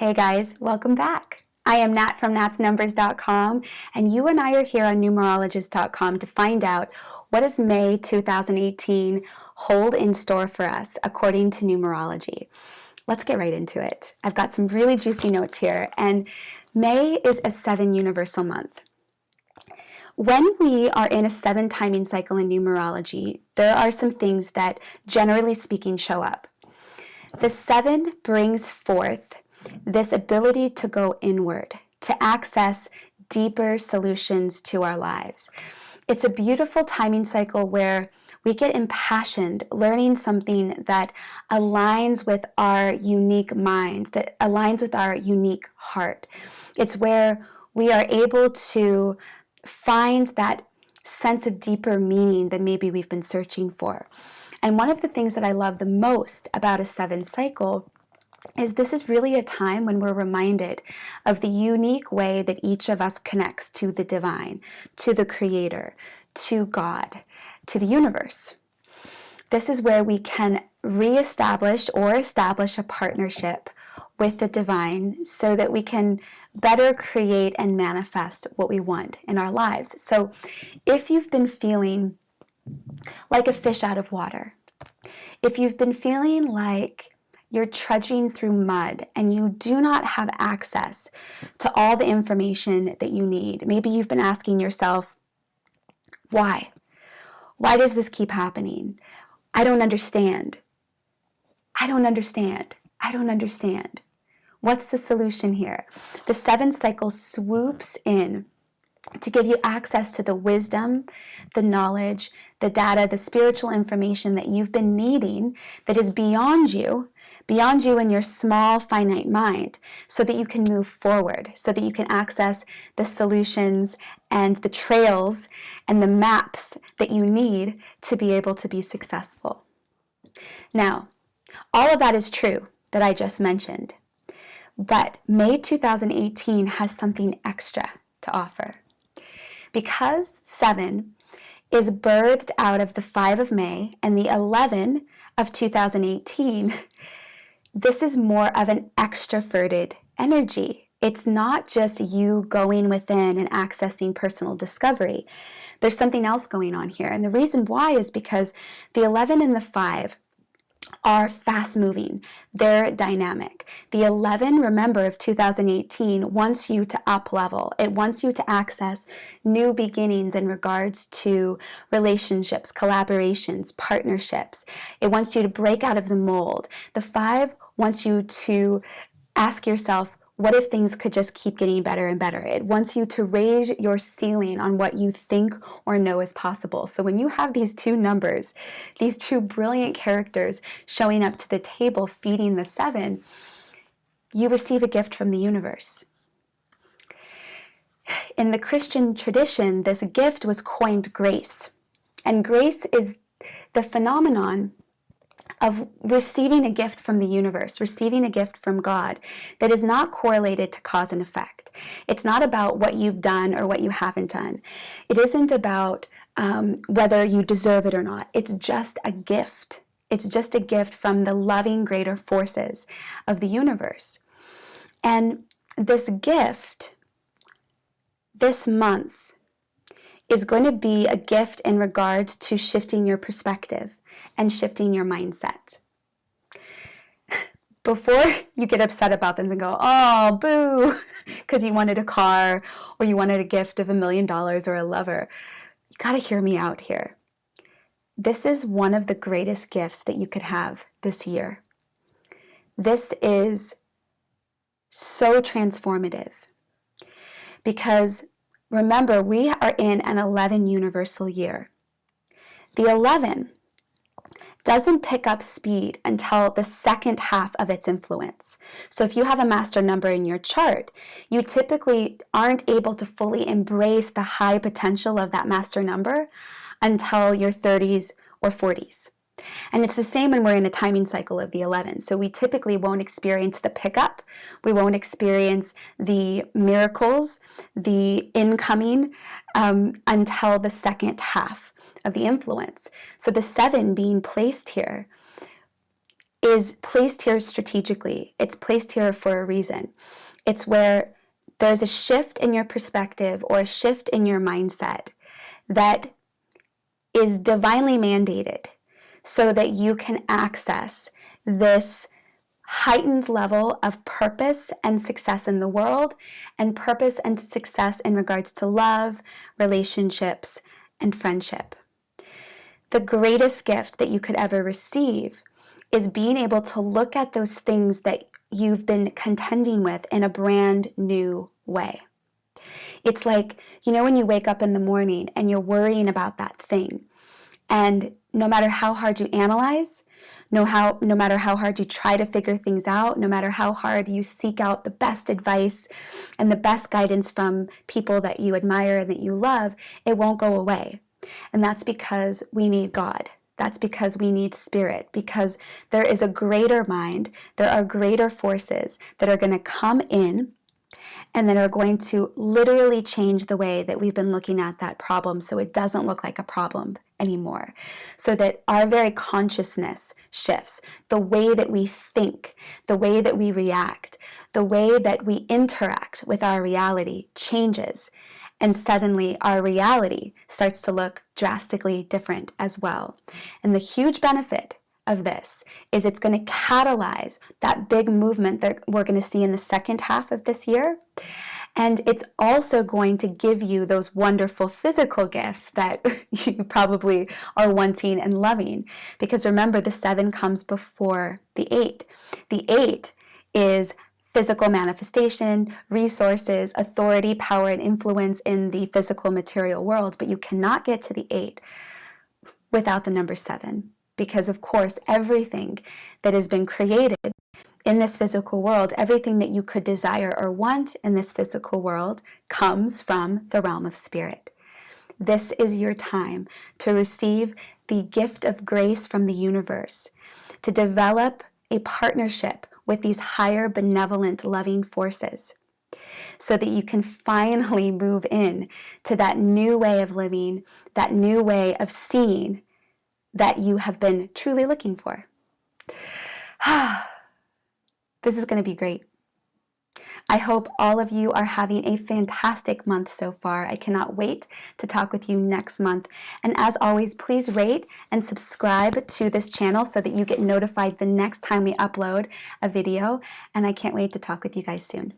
Hey guys, welcome back. I am Nat from natsnumbers.com, and you and I are here on numerologist.com to find out what does May 2018 hold in store for us according to numerology. Let's get right into it. I've got some really juicy notes here, and May is a 7 universal month. When we are in a 7 timing cycle in numerology, there are some things that, generally speaking, show up. The 7 brings forth this ability to go inward, to access deeper solutions to our lives. It's a beautiful timing cycle where we get impassioned learning something that aligns with our unique mind, that aligns with our unique heart. It's where we are able to find that sense of deeper meaning that maybe we've been searching for. And one of the things that I love the most about a 7 cycle is this is really a time when we're reminded of the unique way that each of us connects to the divine, to the creator, to God, to the universe. This is where we can reestablish or establish a partnership with the divine so that we can better create and manifest what we want in our lives. So if you've been feeling like a fish out of water, if you've been feeling like you're trudging through mud and you do not have access to all the information that you need, maybe you've been asking yourself, why? Why does this keep happening? I don't understand. I don't understand. I don't understand. What's the solution here? The 7 cycle swoops in to give you access to the wisdom, the knowledge, the data, the spiritual information that you've been needing that is beyond you in your small, finite mind, so that you can move forward, so that you can access the solutions and the trails and the maps that you need to be able to be successful. Now, all of that is true that I just mentioned, but May 2018 has something extra to offer. Because 7 is birthed out of the 5 of May and the 11 of 2018, this is more of an extroverted energy. It's not just you going within and accessing personal discovery. There's something else going on here. And the reason why is because the 11 and the 5 are fast moving. They're dynamic. The 11, remember, of 2018 wants you to up level. It wants you to access new beginnings in regards to relationships, collaborations, partnerships. It wants you to break out of the mold. The 5 wants you to ask yourself, what if things could just keep getting better and better? It wants you to raise your ceiling on what you think or know is possible. So when you have these 2 numbers, these 2 brilliant characters showing up to the table feeding the 7, you receive a gift from the universe. In the Christian tradition, this gift was coined grace. And grace is the phenomenon of receiving a gift from the universe, receiving a gift from God that is not correlated to cause and effect. It's not about what you've done or what you haven't done. It isn't about whether you deserve it or not. It's just a gift. It's just a gift from the loving greater forces of the universe. And this gift, this month, is going to be a gift in regards to shifting your perspective and shifting your mindset. Before you get upset about this and go, oh, boo, because you wanted a car or you wanted a gift of $1 million or a lover, you got to hear me out here. This is one of the greatest gifts that you could have this year. This is so transformative because remember, we are in an 11 universal year. The 11 doesn't pick up speed until the second half of its influence. So if you have a master number in your chart, you typically aren't able to fully embrace the high potential of that master number until your 30s or 40s. And it's the same when we're in a timing cycle of the 11. So we typically won't experience the pickup. We won't experience the miracles, the incoming, until the second half of the influence. So the 7 being placed here is placed here strategically. It's placed here for a reason. It's where there's a shift in your perspective or a shift in your mindset that is divinely mandated so that you can access this heightened level of purpose and success in the world, and purpose and success in regards to love, relationships, and friendship. The greatest gift that you could ever receive is being able to look at those things that you've been contending with in a brand new way. It's like, when you wake up in the morning and you're worrying about that thing, and no matter how hard you analyze, no matter how hard you try to figure things out, no matter how hard you seek out the best advice and the best guidance from people that you admire and that you love, it won't go away. And that's because we need God. That's because we need spirit, because there is a greater mind, there are greater forces that are going to come in and that are going to literally change the way that we've been looking at that problem so it doesn't look like a problem anymore. So that our very consciousness shifts, the way that we think, the way that we react, the way that we interact with our reality changes. And suddenly our reality starts to look drastically different as well. And the huge benefit of this is it's going to catalyze that big movement that we're going to see in the second half of this year. And it's also going to give you those wonderful physical gifts that you probably are wanting and loving. Because remember, the 7 comes before the 8. The 8 is physical manifestation, resources, authority, power, and influence in the physical material world. But you cannot get to the 8 without the number 7. Because, of course, everything that has been created in this physical world, everything that you could desire or want in this physical world comes from the realm of spirit. This is your time to receive the gift of grace from the universe, to develop a partnership with these higher, benevolent, loving forces, so that you can finally move in to that new way of living, that new way of seeing that you have been truly looking for. This is going to be great. I hope all of you are having a fantastic month so far. I cannot wait to talk with you next month. And as always, please rate and subscribe to this channel so that you get notified the next time we upload a video. And I can't wait to talk with you guys soon.